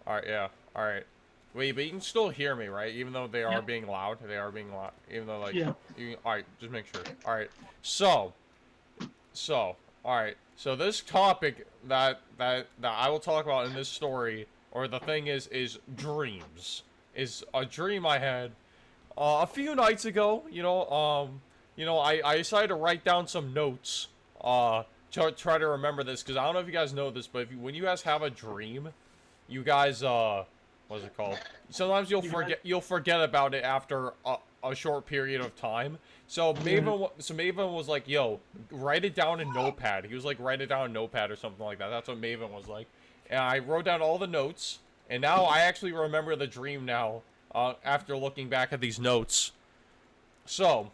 Alright, yeah. Alright. Wait, but you can still hear me, right? Even though they are Yep. being loud. They are being loud. Even though, like, Yeah. alright, just make sure. Alright. So, alright. So this topic that I will talk about in this story, or the thing is dreams. Is a dream I had a few nights ago. I decided to write down some notes. To try to remember this, because I don't know if you guys know this, but when you guys have a dream, you guys what's it called? Sometimes you'll forget about it after a short period of time. So Maven was like, "Yo, write it down in Notepad." He was like, "Write it down in Notepad or something like that." That's what Maven was like. And I wrote down all the notes, and now I actually remember the dream now. After looking back at these notes. So,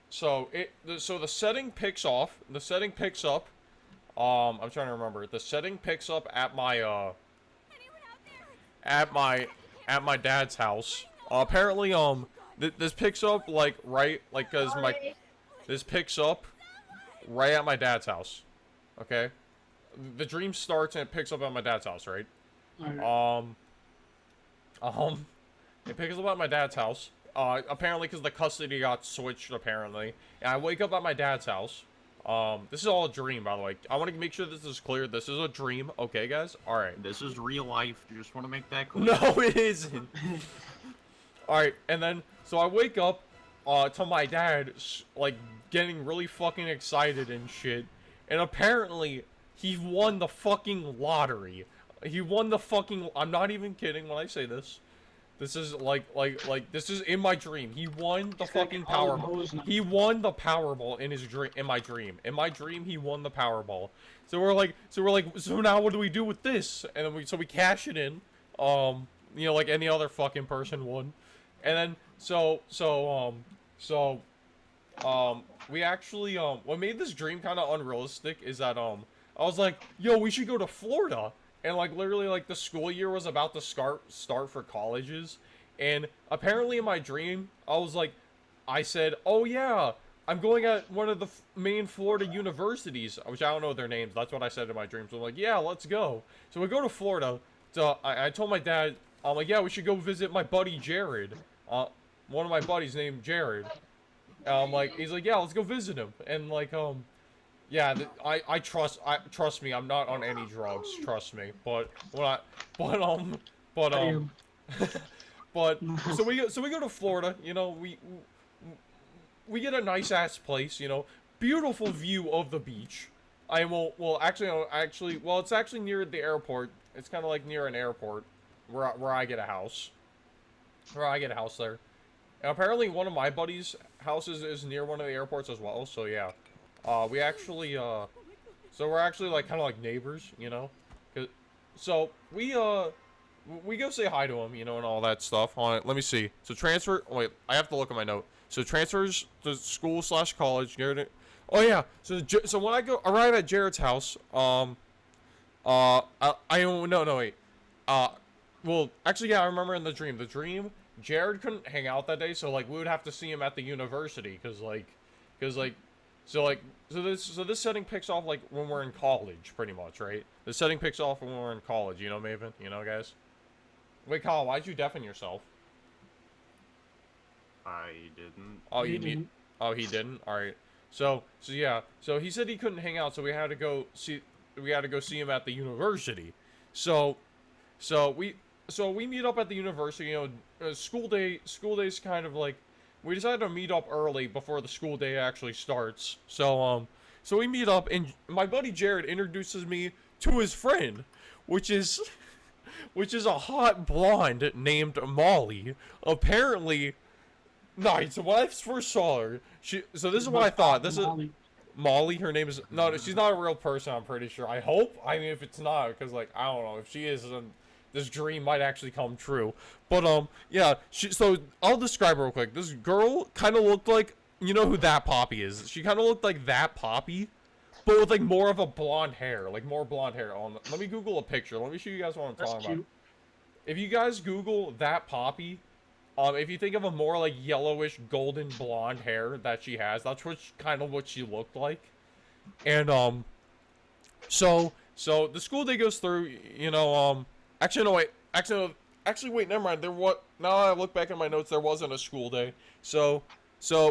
so the setting picks off. The setting picks up. I'm trying to remember. The setting picks up at my at my dad's house. Apparently, this picks up like right, like, cause this picks up right at my dad's house. Okay, the dream starts and it picks up at my dad's house, right? Alright. It picks up at my dad's house. Apparently because the custody got switched, apparently. And I wake up at my dad's house. This is all a dream, by the way. I want to make sure this is clear. This is a dream. Okay, guys? Alright. This is real life. You just want to make that clear. No, it isn't. Alright, and then, so I wake up, to my dad, like, getting really fucking excited and shit. And apparently, he won the fucking lottery. He won the fucking... I'm not even kidding when I say this. This is this is in my dream. He won the fucking Powerball. He won the Powerball in his dream. In my dream. In my dream, he won the Powerball. So we're like, so now what do we do with this? And then we cash it in. Like any other fucking person would. And then we actually what made this dream kind of unrealistic is that I was like, yo, we should go to Florida. And, like, literally, like, the school year was about to start for colleges. And apparently in my dream, I said, oh, yeah, I'm going at one of the main Florida universities, which I don't know their names. That's what I said in my dream. So I'm like, yeah, let's go. So we go to Florida. So I told my dad, I'm like, yeah, we should go visit my buddy Jared. One of my buddies named Jared. He's like, yeah, let's go visit him. And, like, yeah, I trust me, I'm not on any drugs, trust me. But so we go to Florida, we get a nice ass place, beautiful view of the beach. It's actually near the airport. It's kind of like near an airport where I get a house. Where I get a house there. And apparently one of my buddies' houses is near one of the airports as well, so yeah. We actually, so we're actually, like, kind of like neighbors, So, we go say hi to him, and all that stuff. Let me see. So, wait, I have to look at my note. So, transfers to school/college, Jared. Oh, yeah. So when I arrive at Jared's house, no, wait. Well, actually, yeah, I remember in the dream, Jared couldn't hang out that day, so, like, we would have to see him at the university, so this setting picks off, like, when we're in college, pretty much, right? The setting picks off when we're in college, Maven? Guys? Wait, Kyle, why'd you deafen yourself? I didn't. Oh, oh, he didn't? Alright. So yeah. So he said he couldn't hang out, so we had to go see him at the university. So we meet up at the university, school day's kind of like, we decided to meet up early before the school day actually starts. So we meet up, and my buddy Jared introduces me to his friend, which is a hot blonde named Molly. Apparently, no, so when I first saw her, so this is what I thought. This is Molly. Her name is, no, she's not a real person, I'm pretty sure. I hope. I mean, if it's not, because, like, I don't know. If she is, this dream might actually come true. But, yeah, so I'll describe her real quick. This girl kind of looked like, you know who That Poppy is. She kind of looked like That Poppy, but with, like, more of a blonde hair. Like, more blonde hair. Let me Google a picture. Let me show you guys what I'm talking about. If you guys Google That Poppy, if you think of a more, like, yellowish, golden blonde hair that she has, that's kind of what she looked like. And, so So the school day goes through, you know, actually no wait, actually wait, never mind. Now I look back at my notes, there wasn't a school day. So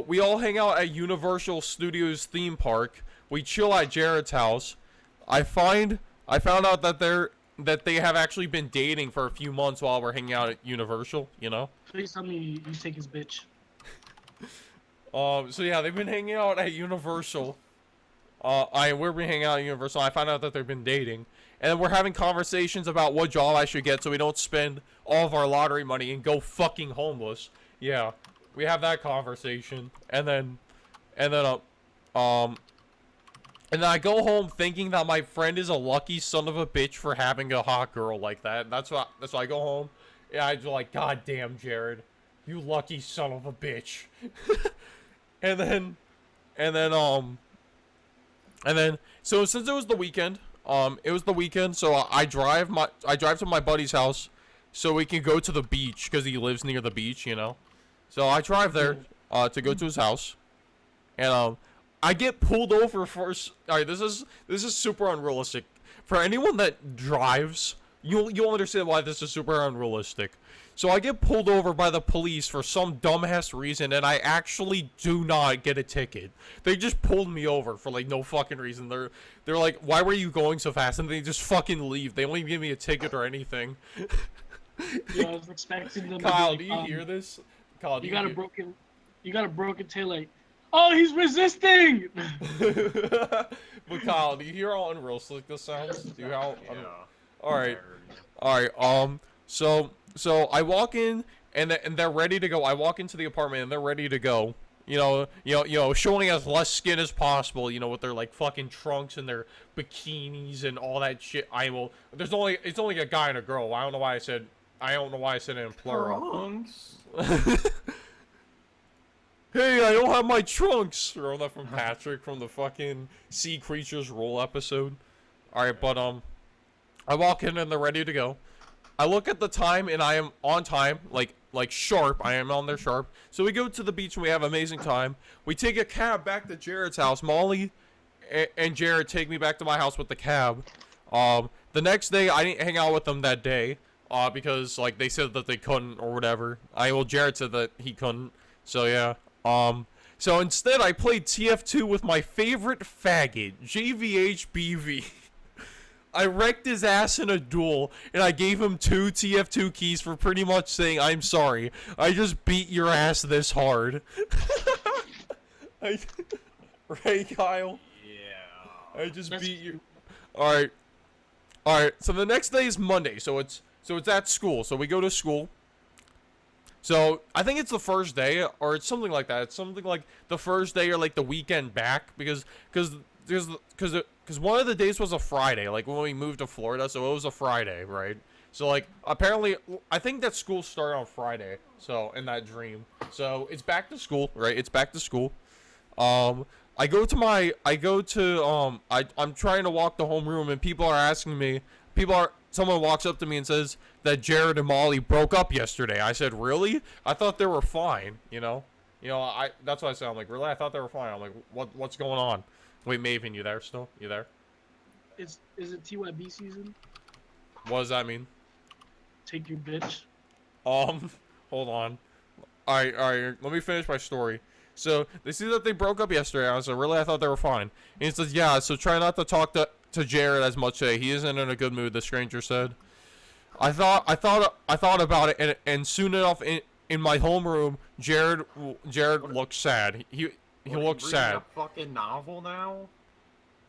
we all hang out at Universal Studios theme park. We chill at Jared's house. I found out that they have actually been dating for a few months while we're hanging out at Universal, you know? Please tell me you take his bitch. So yeah, they've been hanging out at Universal. We're been hanging out at Universal. I found out that they've been dating, and then we're having conversations about what job I should get so we don't spend all of our lottery money and go fucking homeless. Yeah, we have that conversation, and then I go home thinking that my friend is a lucky son of a bitch for having a hot girl like that. That's why I go home. Yeah, I'm like, God damn, Jared, you lucky son of a bitch. and then, so since it was the weekend, so I drive to my buddy's house so we can go to the beach because he lives near the beach, you know. So I drive there to go to his house, and I get pulled over first. All right, this is super unrealistic. For anyone that drives, you'll understand why this is super unrealistic. So I get pulled over by the police for some dumbass reason, and I actually do not get a ticket. They just pulled me over for like no fucking reason. They're like, "Why were you going so fast?" And they just fucking leave. They don't even give me a ticket or anything. Yeah, I was expecting them. Kyle, to do be you like, hear this? Kyle, do you got a broken taillight. Oh, he's resisting. But Kyle, do you hear how unrealistic this sounds? Do you how? Yeah. All right. So I walk in and they're ready to go. I walk into the apartment and they're ready to go. You know, showing as less skin as possible. You know, with their like fucking trunks and their bikinis and all that shit. It's only a guy and a girl. I don't know why I said it in plural. Trunks. Hey, I don't have my trunks. Remember that from Patrick from the fucking Sea Creatures Roll episode. All right, but I walk in and they're ready to go. I look at the time and I am on time, like sharp. I am on there sharp. So we go to the beach and we have amazing time. We take a cab back to Jared's house. Molly and Jared take me back to my house with the cab. The next day I didn't hang out with them that day, because like they said that they couldn't or whatever. Jared said that he couldn't. So yeah. So instead I played TF2 with my favorite faggot, JVHBV. I wrecked his ass in a duel, and I gave him 2 TF2 keys for pretty much saying, "I'm sorry, I just beat your ass this hard." Right, Kyle? Yeah. I just beat you. Alright, so the next day is Monday, so it's at school, so we go to school. So, I think it's the first day, or it's something like that. It's something like the first day or like the weekend back, because one of the days was a Friday, like when we moved to Florida, so it was a Friday, right? So like, apparently, I think that school started on Friday, so, in that dream. So, it's back to school, right? It's back to school. I'm trying to walk the homeroom, and people are asking me, someone walks up to me and says that Jared and Molly broke up yesterday. I said, really? I thought they were fine, you know? That's what I said. I'm like, really? I thought they were fine. I'm like, what's going on? Wait, Maven, you there still? You there? Is it TYB season? What does that mean? Take your bitch. Hold on. Alright, let me finish my story. So, they see that they broke up yesterday. I said, really? I thought they were fine. And he says, yeah, so try not to talk to Jared as much today. He isn't in a good mood, the stranger said. I thought about it, and soon enough, in my homeroom, Jared looked sad. He looked sad. A fucking novel now?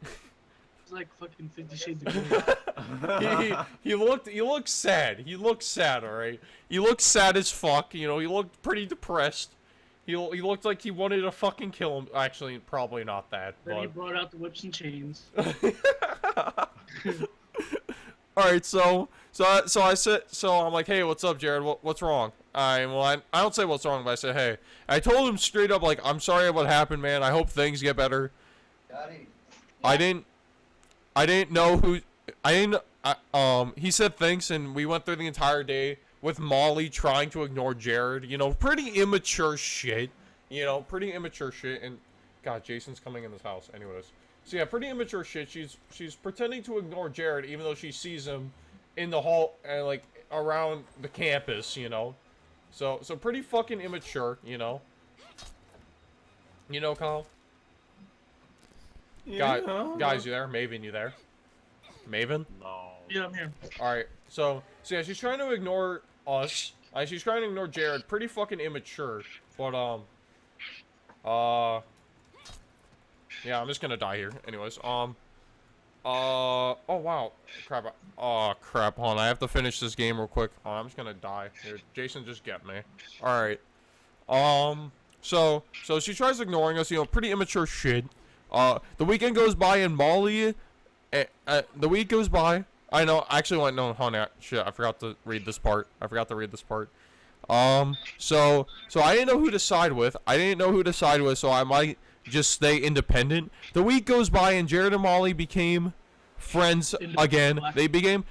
It's like fucking 50 Shades of Grey. he looked sad. He looked sad, alright? He looked sad as fuck, you know, he looked pretty depressed. He looked like he wanted to fucking kill him. Actually, probably not that. Then he brought out the whips and chains. Alright, so I'm like, hey, what's up, Jared? What's wrong? I don't say what's wrong, but I said, hey. I told him straight up, like, I'm sorry what happened, man. I hope things get better. I didn't know who. He said thanks, and we went through the entire day with Molly trying to ignore Jared. You know, pretty immature shit. And God, Jason's coming in this house. Anyways, yeah, pretty immature shit. She's pretending to ignore Jared even though she sees him in the hall and like around the campus, you know. So pretty fucking immature, you know. You know, Kyle? Guys, you there? Maven, you there? Maven? No. Yeah, I'm here. Alright, so yeah, she's trying to ignore us. She's trying to ignore Jared. Pretty fucking immature. But, yeah, I'm just gonna die here. Anyways, oh, wow. Crap. Oh, crap. Hold on, I have to finish this game real quick. I'm just gonna die. Here, Jason, just get me. Alright. So she tries ignoring us, you know, pretty immature shit. The weekend goes by and Molly, the week goes by. I know, actually, wait, no, hold on, shit, I forgot to read this part. So I didn't know who to side with. So I might just stay independent. The week goes by and Jared and Molly became friends again. They became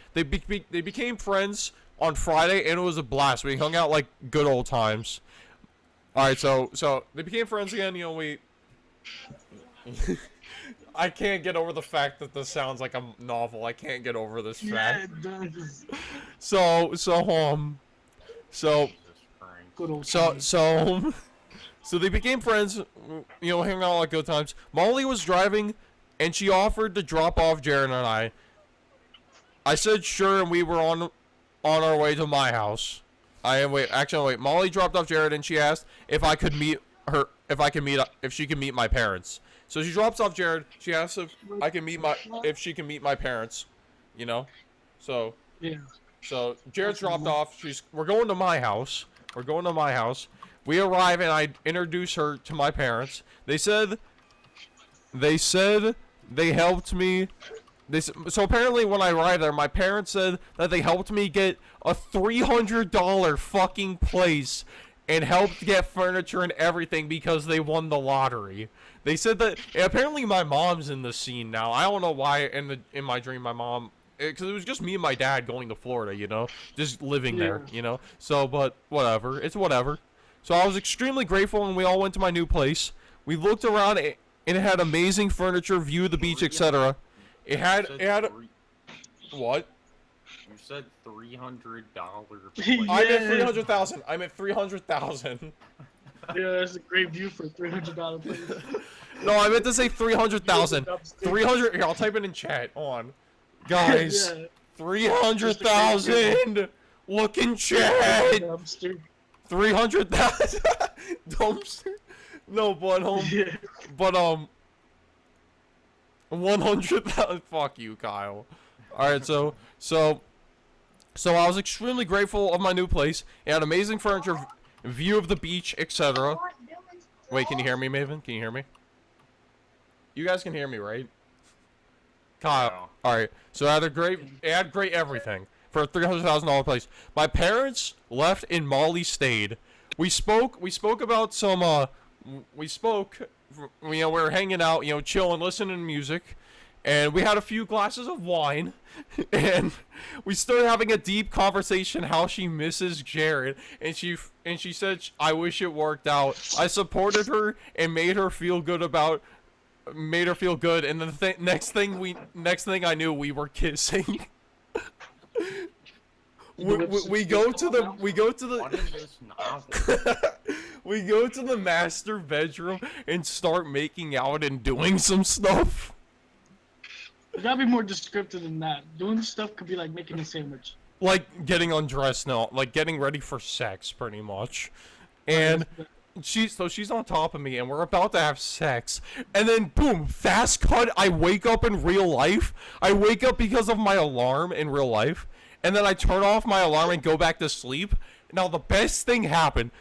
friends on Friday and it was a blast. We hung out like good old times. Alright, so they became friends again, you know, we... I can't get over the fact that this sounds like a novel. I can't get over this fact. Yeah, it does. So Good old they became friends, you know, hanging out like good times. Molly was driving, and she offered to drop off Jared and I. I said sure, and we were on our way to my house. Wait. Molly dropped off Jared, and she asked if I could meet her, if she could meet my parents. So she drops off Jared. She asks if she can meet my parents. You know, so yeah. So Jared's dropped off. We're going to my house. We arrive and I introduce her to my parents. They said they helped me. So apparently when I arrived there, my parents said that they helped me get a $300 fucking place and helped get furniture and everything because they won the lottery. They said that apparently my mom's in the scene now. I don't know why in my dream my mom, because it was just me and my dad going to Florida, you know, just living there, you know. So, but whatever, it's whatever. So I was extremely grateful when we all went to my new place. We looked around and it had amazing furniture, view of the beach, etc. It had what? You said $300. I meant 300,000. I meant 300,000. Yeah, that's a great view for a $300 place. No, I meant to say 300,000. 300. Here, I'll type it in chat. On, guys. Yeah. 300,000. Look in chat. Dumpster. 300,000. Dumpster. No, but Yeah. but 100,000. Fuck you, Kyle. All right, so I was extremely grateful of my new place. It had amazing furniture, view of the beach, etc. Wait, can you hear me, Maven? Can you hear me? You guys can hear me, right? Kyle. All right. So it had great everything for a $300,000 place. My parents left and Molly stayed. We spoke about some we were hanging out, you know, chilling, listening to music, and we had a few glasses of wine, and we started having a deep conversation how she misses Jared, and she said I wish it worked out. I supported her and made her feel good, and the next thing I knew, we were kissing. we go to the What is this novel? we go to the master bedroom and start making out and doing some stuff. You gotta be more descriptive than that. Doing stuff could be like making a sandwich. Like getting undressed now, like getting ready for sex, pretty much. And she's on top of me and we're about to have sex, and then boom, fast cut, I wake up in real life. I wake up because of my alarm in real life, and then I turn off my alarm and go back to sleep. Now the best thing happened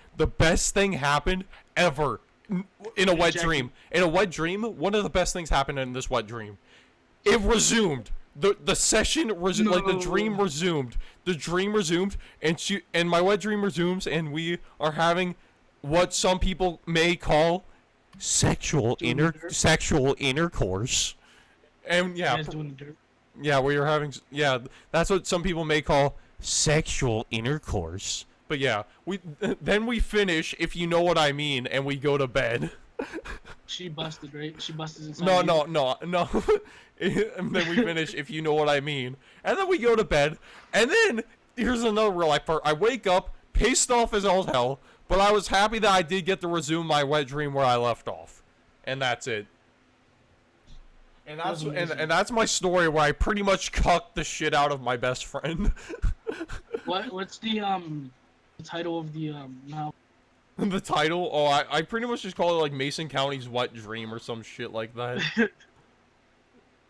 ever in a wet dream. In a wet dream, one of the best things happened in this wet dream. It resumed. The session resumed, like the dream resumed. The dream resumed, and my wet dream resumes, and we are having what some people may call sexual intercourse. And yeah, we are having, that's what some people may call sexual intercourse. But yeah, then we finish, if you know what I mean, and we go to bed. She busted, right? She busted inside. No, you. no, no, no. And then we finish, if you know what I mean. And then we go to bed. And then, here's another real life part. I wake up, pissed off as all hell, but I was happy that I did get to resume my wet dream where I left off. And that's it. And that's and that's my story where I pretty much cucked the shit out of my best friend. What's the title of the novel? The title? Oh, I pretty much just call it like Mason County's Wet Dream or some shit like that.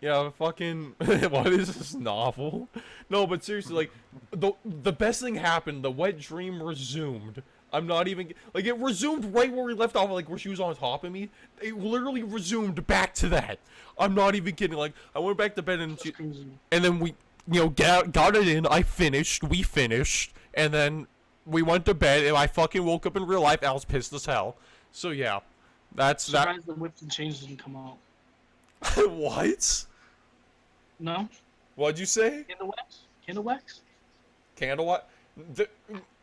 Yeah, fucking what is this novel? No, but seriously, like the best thing happened. The wet dream resumed. I'm not even like it resumed right where we left off, like where she was on top of me. It literally resumed back to that. I'm not even kidding. Like I went back to bed and then we, you know, got it in. I finished. We finished, and then we went to bed. And I fucking woke up in real life. And I was pissed as hell. So yeah, that's that. Surprised the whips and chains didn't come out. What? No. What'd you say? Candle wax? Candle wax? Candle what?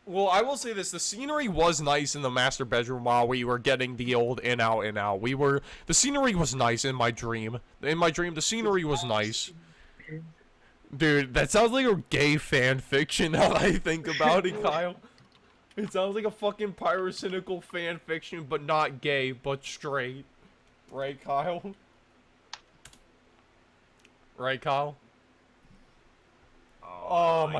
Well, I will say this: the scenery was nice in the master bedroom while we were getting the old in out in out. The scenery was nice in my dream. In my dream, the scenery was nice. Dude, that sounds like a gay fan fiction now that I think about it, Kyle. It sounds like a fucking pyrocynical fan fiction, but not gay, but straight. Right, Kyle? Right, Kyle? Oh my